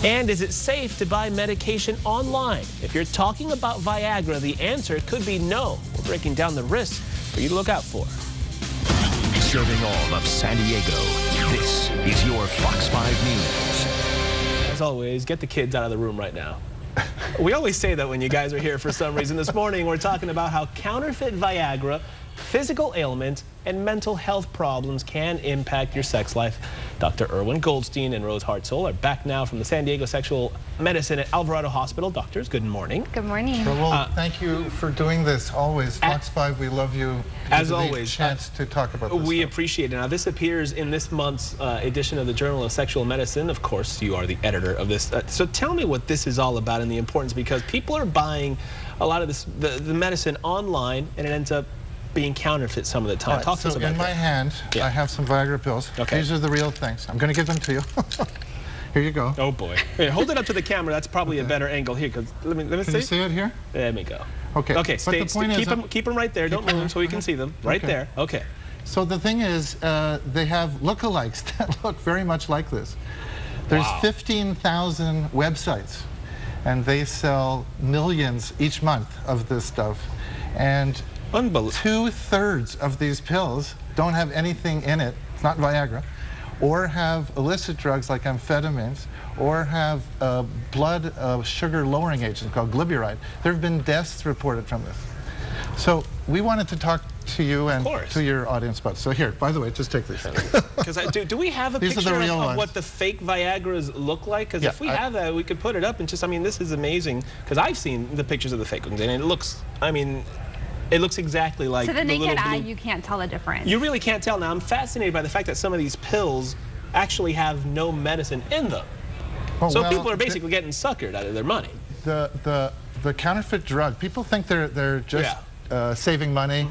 And is it safe to buy medication online? If you're talking about Viagra, the answer could be no. We're breaking down the risks for you to look out for. Serving all of San Diego, this is your Fox 5 News. As always, get the kids out of the room right now. We always say that when you guys are here for some reason. This morning, we're talking about how counterfeit Viagra, physical ailments, and mental health problems can impact your sex life. Dr. Erwin Goldstein and Rose Hartzell are back now from the San Diego Sexual Medicine at Alvarado Hospital. Doctors, good morning. Good morning. Well, thank you for doing this always. Fox 5, we love you. As always. Chance to talk about this We stuff. appreciate it. Now, this appears in this month's edition of the Journal of Sexual Medicine. Of course, you are the editor of this. So tell me what this is all about and the importance, because people are buying a lot of this, the medicine online, and it ends up being counterfeit some of the time. Right, Talk to us about that. in my hand, I have some Viagra pills. Okay. These are the real things. I'm going to give them to you. Here you go. Oh boy. Hey, hold it up to the camera. That's probably a better angle here, because let me Can see. you see it here? There we go. Okay. Okay. But the point is, keep them right there. Don't move them so we can see them. Right there. Okay. So the thing is, they have lookalikes that look very much like this. There's 15,000 websites, and they sell millions each month of this stuff. And 2/3 of these pills don't have anything in it, it's not Viagra, or have illicit drugs like amphetamines, or have blood sugar lowering agents called glyburide. There have been deaths reported from this. So we wanted to talk to you and to your audience about. So here, by the way, just take these. Because do we have a picture of what the fake Viagras look like? Because if we have that, we could put it up and just, I mean, this is amazing. Because I've seen the pictures of the fake ones, and it looks, I mean, it looks exactly like to the naked eye, you can't tell the difference. You really can't tell. Now, I'm fascinated by the fact that some of these pills actually have no medicine in them. Oh, so people are basically getting suckered out of their money. The counterfeit drug, people think they're just saving money.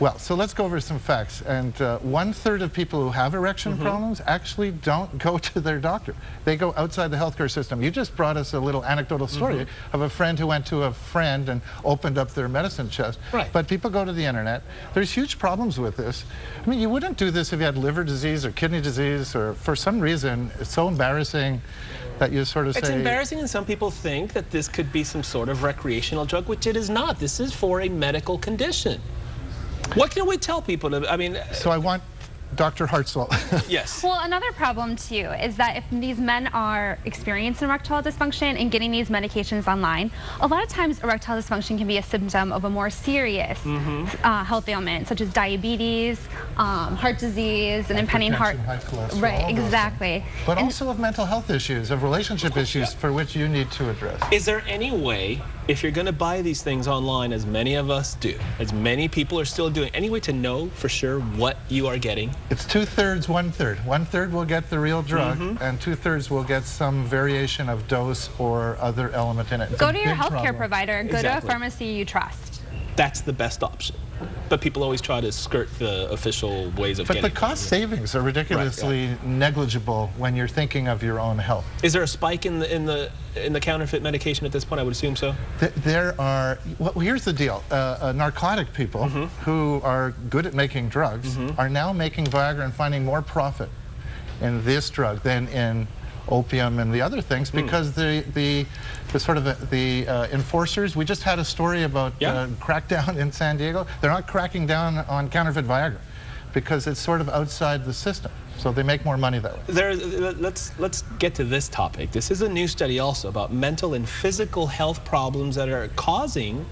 Well, so let's go over some facts. And 1/3 of people who have erection problems actually don't go to their doctor. They go outside the healthcare system. You just brought us a little anecdotal story of a friend who went to a friend and opened up their medicine chest. Right. But people go to the internet. There's huge problems with this. I mean, you wouldn't do this if you had liver disease or kidney disease, or for some reason, it's so embarrassing that you sort of say... It's embarrassing, and some people think that this could be some sort of recreational drug, which it is not. This is for a medical condition. What can we tell people? I mean... So I want Dr. Hartzell. Yes. Well, another problem, too, is that if these men are experiencing erectile dysfunction and getting these medications online, a lot of times erectile dysfunction can be a symptom of a more serious health ailment, such as diabetes, heart disease, and impending heart... high cholesterol, right, exactly. But also of mental health issues, of relationship issues for which you need to address. Is there any way, if you're going to buy these things online, as many of us do, as many people are still doing, any way to know for sure what you are getting? It's 2/3, 1/3. 1/3 will get the real drug, and 2/3 will get some variation of dose or other element in it. Go to your healthcare provider. Go to a pharmacy you trust. That's the best option. But people always try to skirt the official ways of getting it. But the cost savings are ridiculously negligible when you're thinking of your own health. Is there a spike in the counterfeit medication at this point? I would assume so. There are. Well, here's the deal: narcotic people who are good at making drugs are now making Viagra and finding more profit in this drug than in opium and the other things, because the enforcers, we just had a story about crackdown in San Diego. They're not cracking down on counterfeit Viagra because it's sort of outside the system, so they make more money that way. Let's get to this topic. This is a new study also about mental and physical health problems that are causing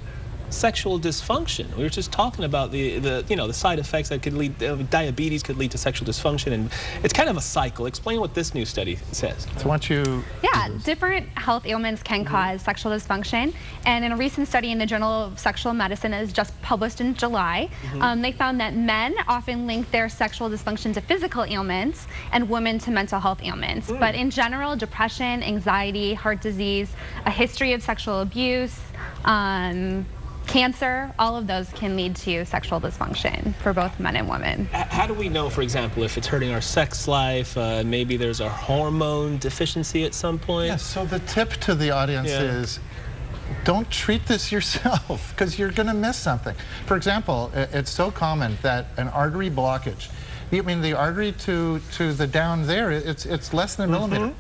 sexual dysfunction. We were just talking about the side effects that could lead, diabetes could lead to sexual dysfunction, and it's kind of a cycle. Explain what this new study says. So once you... Yeah, different health ailments can cause sexual dysfunction, and in a recent study in the Journal of Sexual Medicine that was just published in July, they found that men often link their sexual dysfunction to physical ailments and women to mental health ailments. But in general, depression, anxiety, heart disease, a history of sexual abuse, cancer, all of those can lead to sexual dysfunction for both men and women. How do we know, for example, if it's hurting our sex life, maybe there's a hormone deficiency at some point? Yes, so the tip to the audience is don't treat this yourself, because you're going to miss something. For example, it's so common that an artery blockage I mean, the artery to the down there, it's less than a millimeter.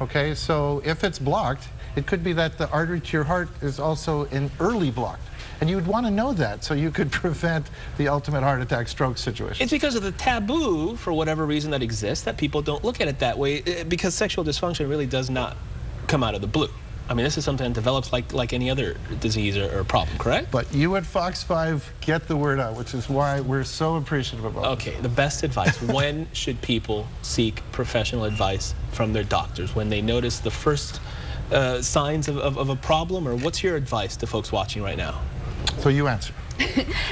Okay, so if it's blocked, it could be that the artery to your heart is also early blocked. And you would want to know that so you could prevent the ultimate heart attack stroke situation. It's because of the taboo, for whatever reason that exists, that people don't look at it that way, because sexual dysfunction really does not come out of the blue. I mean, this is something that develops like any other disease or problem, correct? But you at Fox 5 get the word out, which is why we're so appreciative of it. Okay, the best advice. When should people seek professional advice from their doctors? When they notice the first signs of a problem, or what's your advice to folks watching right now? So you answer.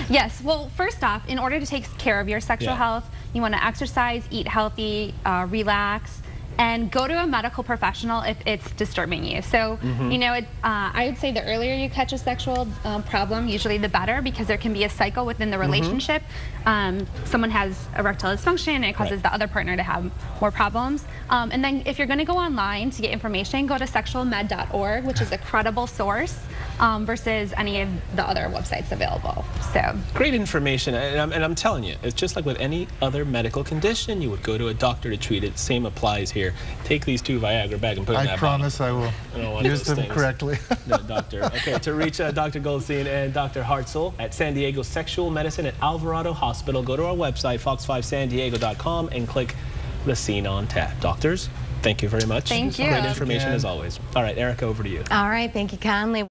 Yes, well, first off, in order to take care of your sexual health, you want to exercise, eat healthy, relax, and go to a medical professional if it's disturbing you. So, you know, I would say the earlier you catch a sexual problem, usually the better, because there can be a cycle within the relationship. Someone has erectile dysfunction and it causes the other partner to have more problems. And then if you're going to go online to get information, go to sexualmed.org, which is a credible source versus any of the other websites available. So great information, and I'm telling you, it's just like with any other medical condition. You would go to a doctor to treat it. Same applies here. Take these 2 Viagra back and put them in that promise bottle. I will use them correctly. No, doctor. Okay, to reach Dr. Goldstein and Dr. Hartzell at San Diego Sexual Medicine at Alvarado Hospital, go to our website, fox5sandiego.com, and click the Scene on tab. Doctors, thank you very much. Thank you. Great information as always. All right, Erica, over to you. All right, thank you kindly.